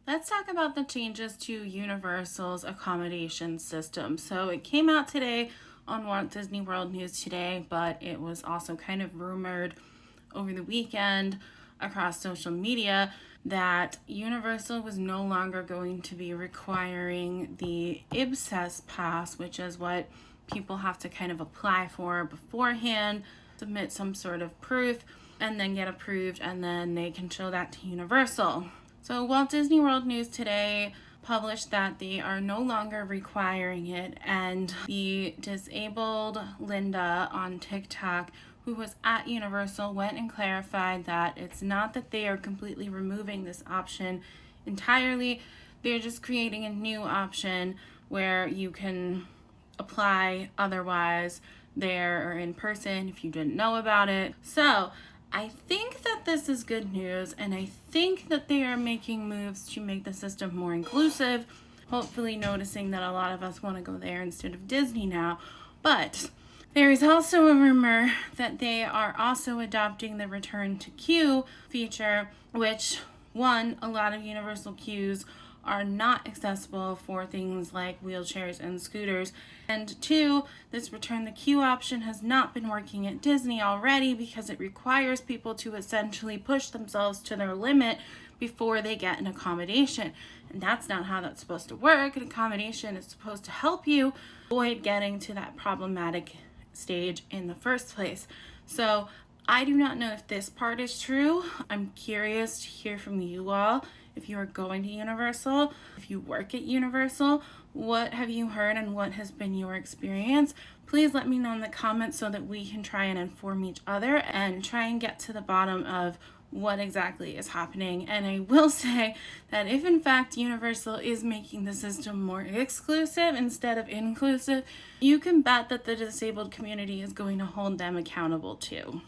Let's talk about the changes to Universal's accommodation system. So it came out today on Walt Disney World News today, but it was also kind of rumored over the weekend across social media that Universal was no longer going to be requiring the IBSES pass, which is what people have to kind of apply for beforehand, submit some sort of proof, and then get approved, and then they can show that to Universal. So Walt Disney World News today published that they are no longer requiring it, and the disabled Linda on TikTok, who was at Universal, went and clarified that it's not that they are completely removing this option entirely. They're just creating a new option where you can apply otherwise there or in person if you didn't know about it. So I think that this is good news, and I think that they are making moves to make the system more inclusive, hopefully noticing that a lot of us want to go there instead of Disney now. But there is also a rumor that they are also adopting the return to queue feature, which, one, a lot of Universal queues are not accessible for things like wheelchairs and scooters. And two, this return the queue option has not been working at Disney already because it requires people to essentially push themselves to their limit before they get an accommodation. And that's not how that's supposed to work. An accommodation is supposed to help you avoid getting to that problematic stage in the first place. So I do not know if this part is true. I'm curious to hear from you all. If you are going to Universal, if you work at Universal, what have you heard and what has been your experience? Please let me know in the comments so that we can try and inform each other and try and get to the bottom of what exactly is happening. And I will say that if in fact Universal is making the system more exclusive instead of inclusive, you can bet that the disabled community is going to hold them accountable too.